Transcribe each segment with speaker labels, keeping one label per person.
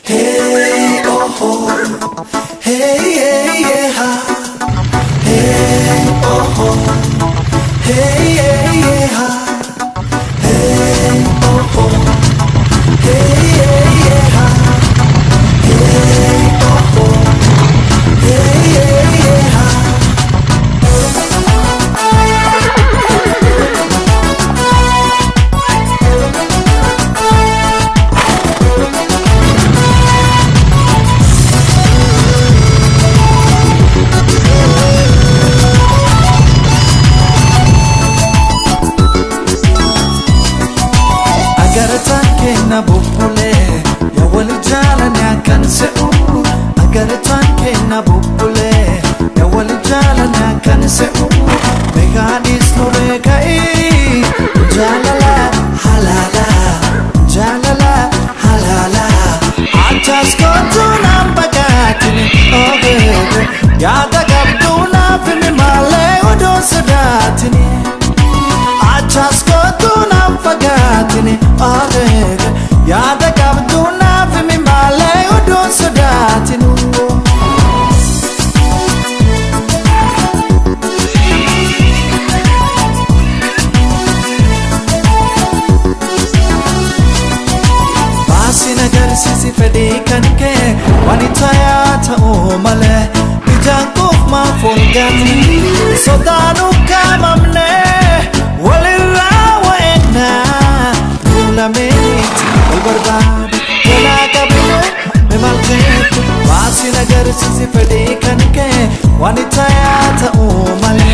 Speaker 1: Hey, oh, oh. Hey, hey, yeah, ha. Hey, oh, oh. Hey, hey, yeah, ha. Hey, oh, oh. Hey, hey, yeah, ha. Hey, oh, oh. Hey, hey, yeah, ha. Agaratan bubule ya wali jalan ya kan seu agaratan kena bubule ya wali jalan ya kan seu megadis no bekai jalala halala jalala halala ajas ko tu nampagatini oh ya dagabtu na fimi male odo sadatini ajas ko tu nampagatini ya da kabduna fi mi male udon sadatinu basi nagar sisi fedi kanke wanita ya ta o male bijanko ma folgani sodanu kamamne walira wa enna lamenti albarbad kena kabino me malket wasi nagar sisi fedi kanke wanita ya ta umale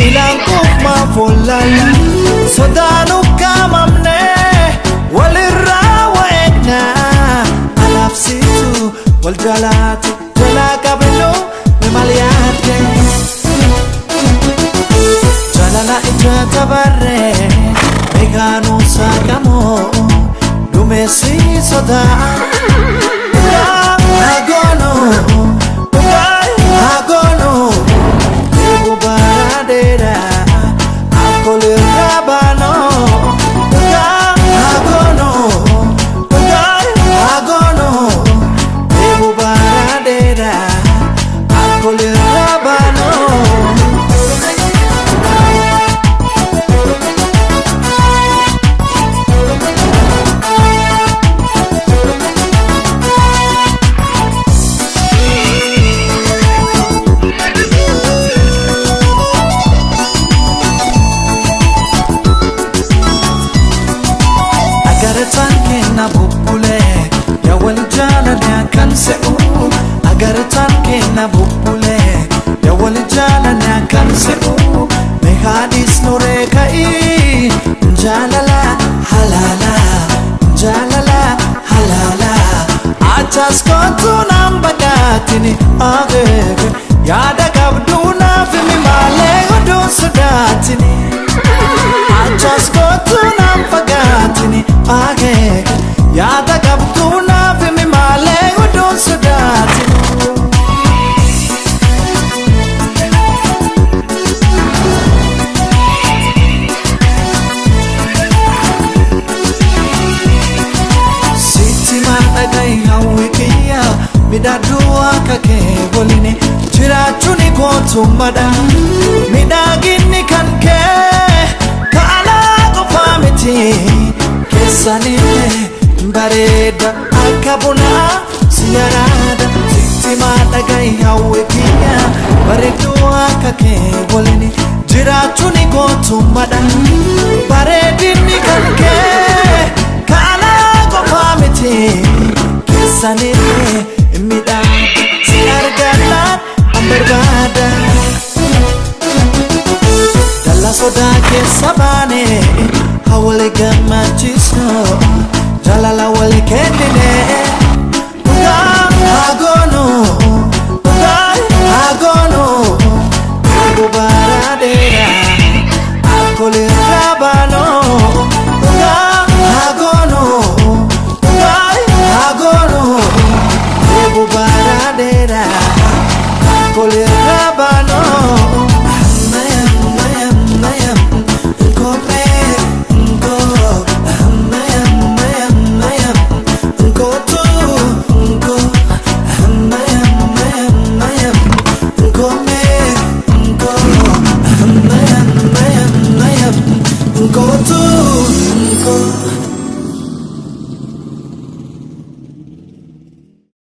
Speaker 1: ilan kuma folala sodanu kamamne walira wa egna alafsitu wal jalatu jala kabino me maliate jalala ijata barre megano sakamo dumesi soda agono ego baradera akole rabano agono ego baradera akole rabano agaratan kena bubule ya wal jalan ya kan seu agaratan kena bubule ya wal jalan ya kan seu mehadis nore kai jalala halala jalala halala ajas ko tu nambagatini age ya da kabduna fi mi male odo sadatini ajas ko tu nambagatini age ya da kabduna fi mi male odo sadatini midadua kake bolini chirachuni kotumada midagini kanke kala ko famiti kesanile bareda akabuna siyarada sitima dagai hawekia baredua kake bolini chirachuni kotumada baredini kanke kala ko famiti kesanile mida siargana ambarbada dalla soda ke sabane hawle gamma chisno jalala wale kendine